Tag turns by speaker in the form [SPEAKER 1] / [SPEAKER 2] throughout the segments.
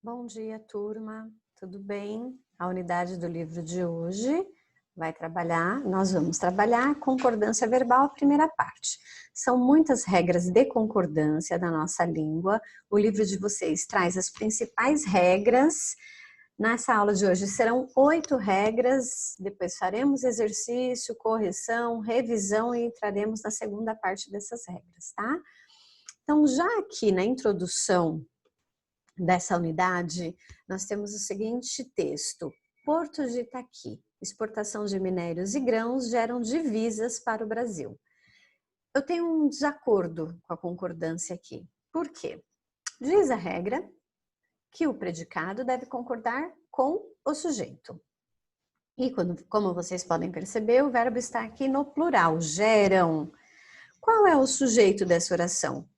[SPEAKER 1] Bom dia, turma. Tudo bem? A unidade do livro de hoje nós vamos trabalhar concordância verbal, primeira parte. São muitas regras de concordância da nossa língua. O livro de vocês traz as principais regras. Nessa aula de hoje serão 8 regras, depois faremos exercício, correção, revisão e entraremos na segunda parte dessas regras, tá? Então, já aqui na introdução dessa unidade, nós temos o seguinte texto: Porto de Itaqui, exportação de minérios e grãos geram divisas para o Brasil. Eu tenho um desacordo com a concordância aqui. Por quê? Diz a regra que o predicado deve concordar com o sujeito. E como vocês podem perceber, o verbo está aqui no plural, geram. Qual é o sujeito dessa oração?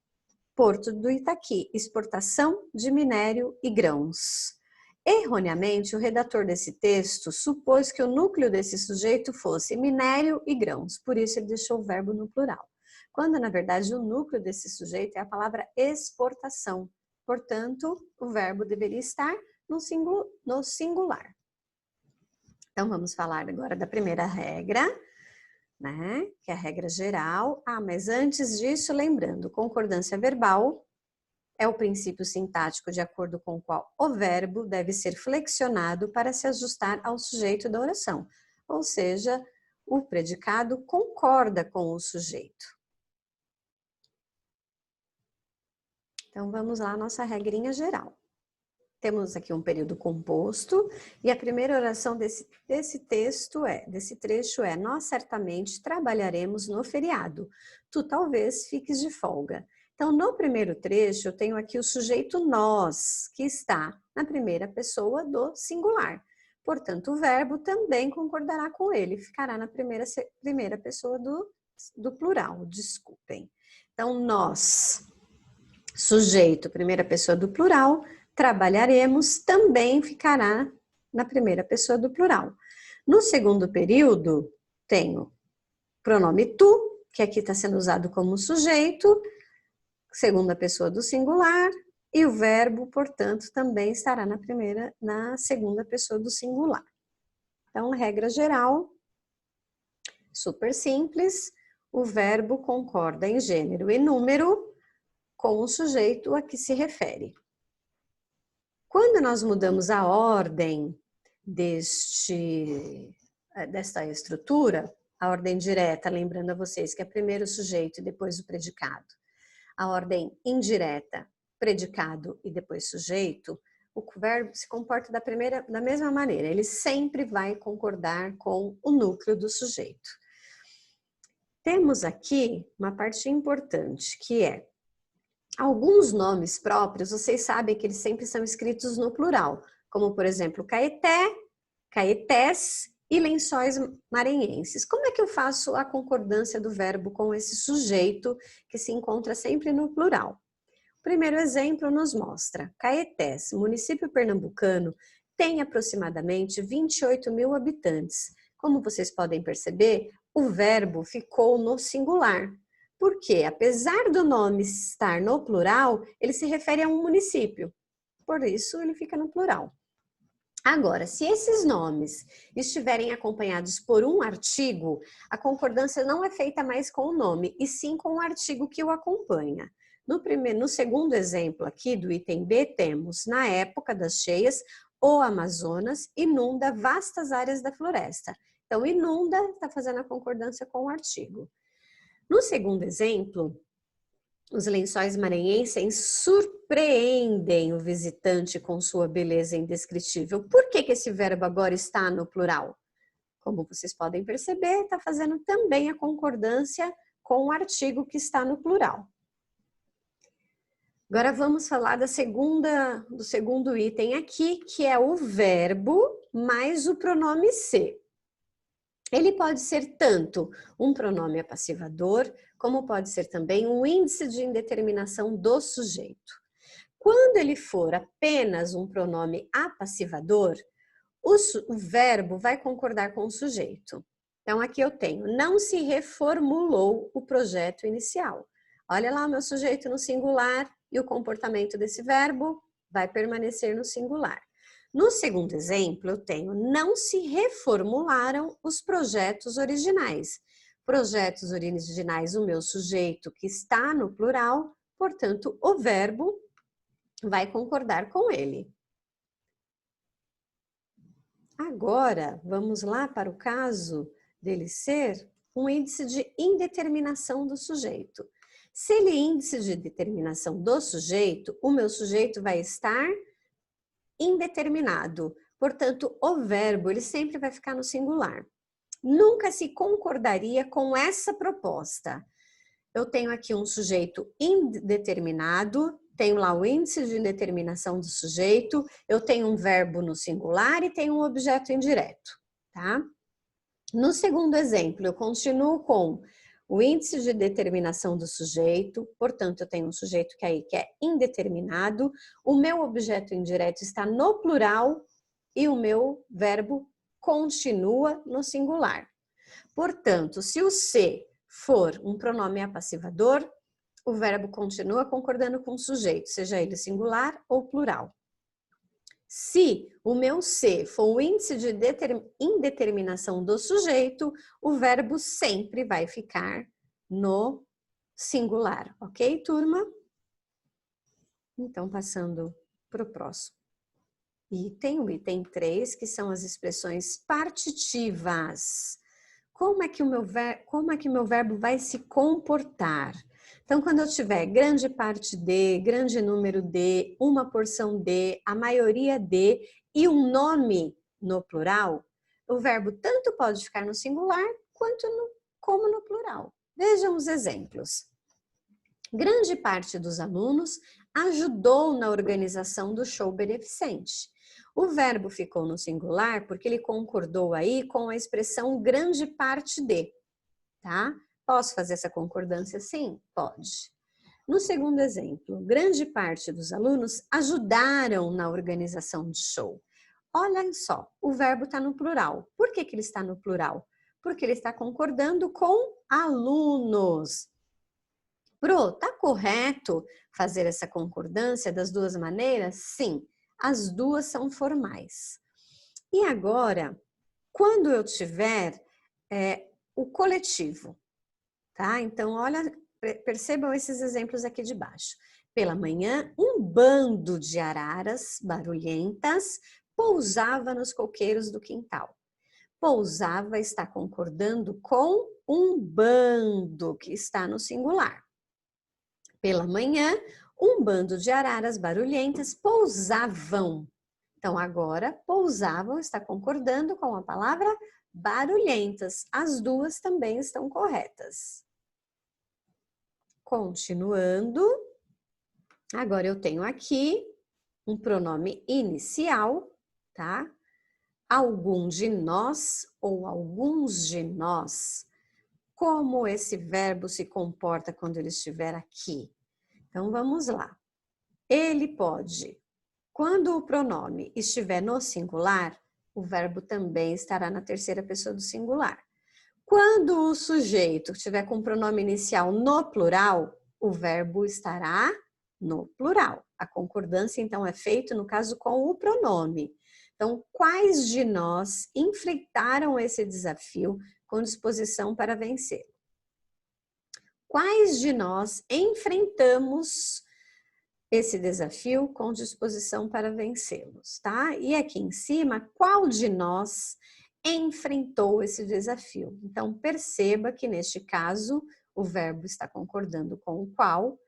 [SPEAKER 1] Porto do Itaqui, exportação de minério e grãos. Erroneamente, o redator desse texto supôs que o núcleo desse sujeito fosse minério e grãos, por isso ele deixou o verbo no plural. Quando, na verdade, o núcleo desse sujeito é a palavra exportação. Portanto, o verbo deveria estar no singular. Então, vamos falar agora da primeira regra, né? Que é a regra geral. Mas antes disso, lembrando, concordância verbal é o princípio sintático de acordo com o qual o verbo deve ser flexionado para se ajustar ao sujeito da oração, ou seja, o predicado concorda com o sujeito. Então, vamos lá, nossa regrinha geral. Temos aqui um período composto e a primeira oração desse trecho é: nós certamente trabalharemos no feriado. Tu talvez fiques de folga. Então, no primeiro trecho, eu tenho aqui o sujeito nós, que está na primeira pessoa do singular. Portanto, o verbo também concordará com ele, ficará na primeira pessoa do plural, desculpem. Então, nós, sujeito, primeira pessoa do plural, trabalharemos, também ficará na primeira pessoa do plural. No segundo período, tenho pronome tu, que aqui está sendo usado como sujeito, segunda pessoa do singular, e o verbo, portanto, também estará na segunda pessoa do singular. Então, regra geral, super simples, o verbo concorda em gênero e número com o sujeito a que se refere. Quando nós mudamos a ordem desta estrutura, a ordem direta, lembrando a vocês que é primeiro o sujeito e depois o predicado, a ordem indireta, predicado e depois sujeito, o verbo se comporta da mesma maneira, ele sempre vai concordar com o núcleo do sujeito. Temos aqui uma parte importante, que é alguns nomes próprios, vocês sabem que eles sempre são escritos no plural, como, por exemplo, Caeté, Caetés e lençóis maranhenses. Como é que eu faço a concordância do verbo com esse sujeito que se encontra sempre no plural? O primeiro exemplo nos mostra: Caetés, município pernambucano, tem aproximadamente 28 mil habitantes. Como vocês podem perceber, o verbo ficou no singular. Porque, apesar do nome estar no plural, ele se refere a um município. Por isso, ele fica no plural. Agora, se esses nomes estiverem acompanhados por um artigo, a concordância não é feita mais com o nome, e sim com o artigo que o acompanha. No segundo exemplo aqui do item B, temos: na época das cheias, o Amazonas inunda vastas áreas da floresta. Então, inunda está fazendo a concordância com o artigo. No segundo exemplo, os lençóis maranhenses surpreendem o visitante com sua beleza indescritível. Por que esse verbo agora está no plural? Como vocês podem perceber, está fazendo também a concordância com o artigo que está no plural. Agora vamos falar do segundo item aqui, que é o verbo mais o pronome ser. Ele pode ser tanto um pronome apassivador, como pode ser também um índice de indeterminação do sujeito. Quando ele for apenas um pronome apassivador, o verbo vai concordar com o sujeito. Então, aqui eu tenho: não se reformulou o projeto inicial. Olha lá o meu sujeito no singular e o comportamento desse verbo vai permanecer no singular. No segundo exemplo, eu tenho não se reformularam os projetos originais. Projetos originais, o meu sujeito que está no plural, portanto, o verbo vai concordar com ele. Agora, vamos lá para o caso dele ser um índice de indeterminação do sujeito. Se ele é índice de determinação do sujeito, o meu sujeito vai estar indeterminado. Portanto, o verbo ele sempre vai ficar no singular. Nunca se concordaria com essa proposta. Eu tenho aqui um sujeito indeterminado, tenho lá o índice de indeterminação do sujeito, eu tenho um verbo no singular e tenho um objeto indireto, tá? No segundo exemplo, eu continuo com o índice de determinação do sujeito, portanto, eu tenho um sujeito que é indeterminado, o meu objeto indireto está no plural e o meu verbo continua no singular. Portanto, se o se for um pronome apassivador, o verbo continua concordando com o sujeito, seja ele singular ou plural. Se o meu se for o índice de indeterminação do sujeito, o verbo sempre vai ficar no singular, ok, turma? Então, passando para o próximo item, o item 3, que são as expressões partitivas. Como é que o meu verbo vai se comportar? Então, quando eu tiver grande parte de, grande número de, uma porção de, a maioria de e um nome no plural, o verbo tanto pode ficar no singular como no plural. Vejam os exemplos. Grande parte dos alunos ajudou na organização do show beneficente. O verbo ficou no singular porque ele concordou aí com a expressão grande parte de, tá? Posso fazer essa concordância sim? Pode. No segundo exemplo, grande parte dos alunos ajudaram na organização do show. Olha só, o verbo está no plural. Por que ele está no plural? Porque ele está concordando com alunos. Pro, tá correto fazer essa concordância das duas maneiras? Sim, as duas são formais. E agora, quando eu tiver o coletivo, tá? Então, olha, percebam esses exemplos aqui de baixo. Pela manhã, um bando de araras barulhentas pousava nos coqueiros do quintal. Pousava está concordando com um bando, que está no singular. Pela manhã, um bando de araras barulhentas pousavam. Então, agora, pousavam está concordando com a palavra barulhentas. As duas também estão corretas. Continuando, agora eu tenho aqui um pronome inicial, tá? Algum de nós ou alguns de nós. Como esse verbo se comporta quando ele estiver aqui? Então, vamos lá. Ele pode, quando o pronome estiver no singular, o verbo também estará na terceira pessoa do singular. Quando o sujeito estiver com o pronome inicial no plural, o verbo estará no plural. A concordância, então, é feita, no caso, com o pronome. Então, quais de nós enfrentaram esse desafio com disposição para vencer? Quais de nós enfrentamos esse desafio com disposição para vencê-los, tá? E aqui em cima, qual de nós enfrentou esse desafio? Então, perceba que neste caso, o verbo está concordando com o qual,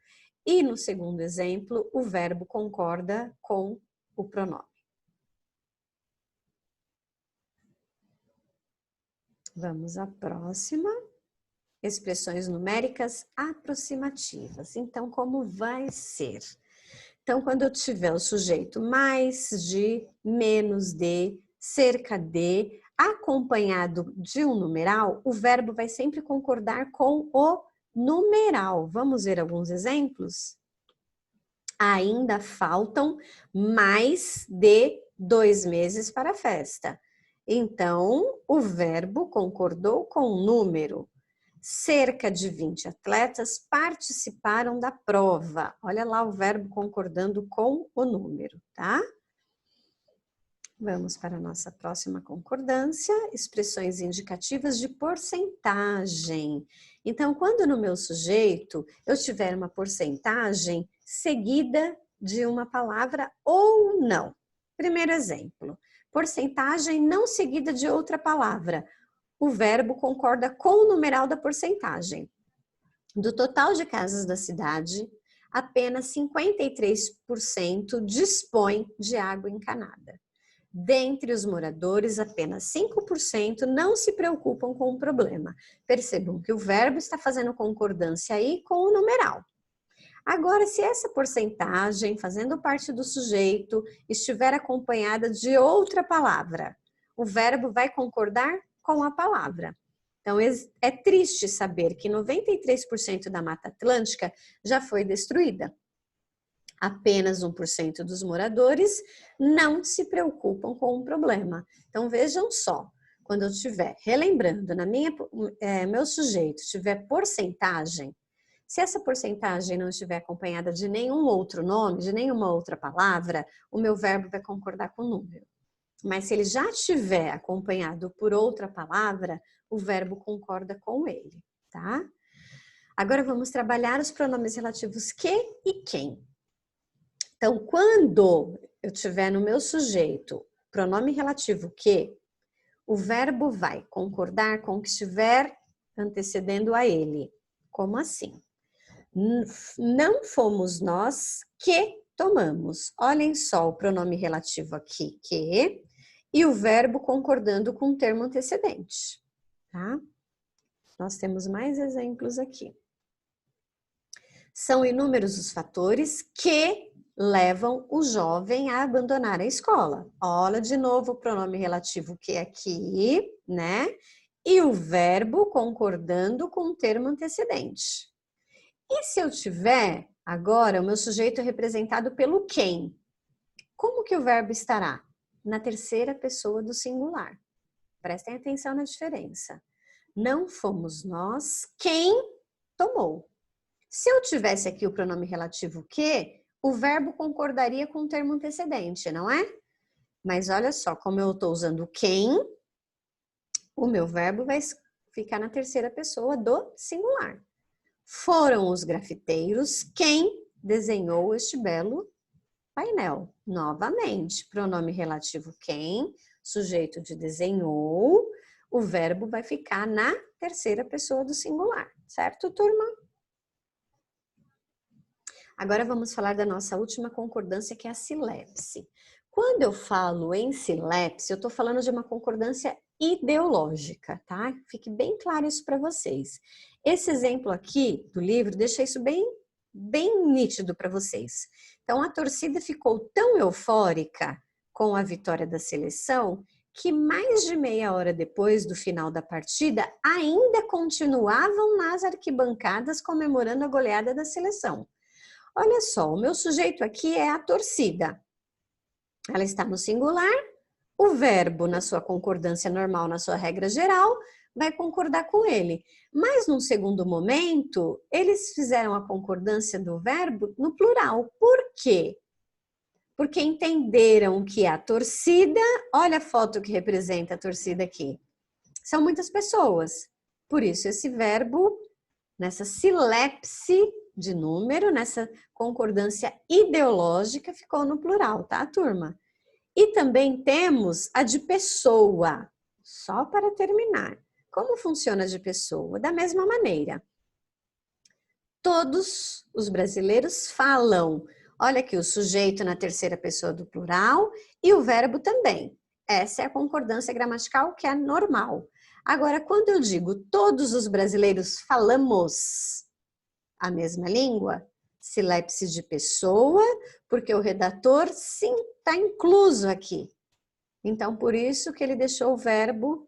[SPEAKER 1] e no segundo exemplo, o verbo concorda com o pronome. Vamos à próxima. Expressões numéricas aproximativas. Então, como vai ser? Então, quando eu tiver o sujeito mais de, menos de, cerca de, acompanhado de um numeral, o verbo vai sempre concordar com o numeral. Vamos ver alguns exemplos? Ainda faltam mais de 2 meses para a festa. Então, o verbo concordou com o número. Cerca de 20 atletas participaram da prova. Olha lá o verbo concordando com o número, tá? Vamos para a nossa próxima concordância, expressões indicativas de porcentagem. Então, quando no meu sujeito eu tiver uma porcentagem seguida de uma palavra ou não. Primeiro exemplo, porcentagem não seguida de outra palavra. O verbo concorda com o numeral da porcentagem. Do total de casas da cidade, apenas 53% dispõe de água encanada. Dentre os moradores, apenas 5% não se preocupam com o problema. Percebam que o verbo está fazendo concordância aí com o numeral. Agora, se essa porcentagem, fazendo parte do sujeito, estiver acompanhada de outra palavra, o verbo vai concordar com a palavra. Então, é triste saber que 93% da Mata Atlântica já foi destruída. Apenas 1% dos moradores não se preocupam com o problema. Então, vejam só, quando eu estiver relembrando, meu sujeito tiver porcentagem, se essa porcentagem não estiver acompanhada de nenhum outro nome, de nenhuma outra palavra, o meu verbo vai concordar com o número. Mas se ele já estiver acompanhado por outra palavra, o verbo concorda com ele, tá? Agora vamos trabalhar os pronomes relativos que e quem. Então, quando eu tiver no meu sujeito pronome relativo que, o verbo vai concordar com o que estiver antecedendo a ele. Como assim? Não fomos nós que tomamos. Olhem só o pronome relativo aqui, que, e o verbo concordando com o termo antecedente, tá? Nós temos mais exemplos aqui. São inúmeros os fatores que levam o jovem a abandonar a escola. Olha de novo o pronome relativo que aqui, né? E o verbo concordando com o termo antecedente. E se eu tiver agora o meu sujeito representado pelo quem? Como que o verbo estará? Na terceira pessoa do singular. Prestem atenção na diferença. Não fomos nós quem tomou. Se eu tivesse aqui o pronome relativo que, o verbo concordaria com o termo antecedente, não é? Mas olha só, como eu estou usando quem, o meu verbo vai ficar na terceira pessoa do singular. Foram os grafiteiros quem desenhou este belo painel. Novamente, pronome relativo quem, sujeito de desenhou, o verbo vai ficar na terceira pessoa do singular, certo, turma? Agora vamos falar da nossa última concordância, que é a silepse. Quando eu falo em silepse, eu estou falando de uma concordância ideológica, tá? Fique bem claro isso para vocês. Esse exemplo aqui do livro deixa isso bem nítido para vocês. Então, a torcida ficou tão eufórica com a vitória da seleção que mais de meia hora depois do final da partida, ainda continuavam nas arquibancadas comemorando a goleada da seleção. Olha só, o meu sujeito aqui é a torcida. Ela está no singular, o verbo, na sua concordância normal, na sua regra geral, vai concordar com ele. Mas, num segundo momento, eles fizeram a concordância do verbo no plural. Por quê? Porque entenderam que a torcida, olha a foto que representa a torcida aqui, são muitas pessoas. Por isso, esse verbo, nessa silepse de número, nessa concordância ideológica, ficou no plural, tá, turma? E também temos a de pessoa, só para terminar. Como funciona a de pessoa? Da mesma maneira. Todos os brasileiros falam. Olha aqui o sujeito na terceira pessoa do plural e o verbo também. Essa é a concordância gramatical que é normal. Agora, quando eu digo todos os brasileiros falamos a mesma língua, silepse de pessoa, porque o redator sim está incluso aqui. Então, por isso que ele deixou o verbo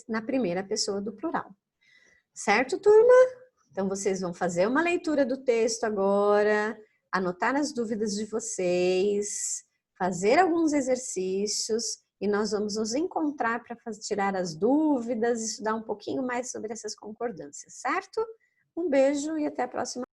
[SPEAKER 1] na primeira pessoa do plural. Certo, turma? Então, vocês vão fazer uma leitura do texto agora, anotar as dúvidas de vocês, fazer alguns exercícios e nós vamos nos encontrar para tirar as dúvidas, estudar um pouquinho mais sobre essas concordâncias, certo? Um beijo e até a próxima.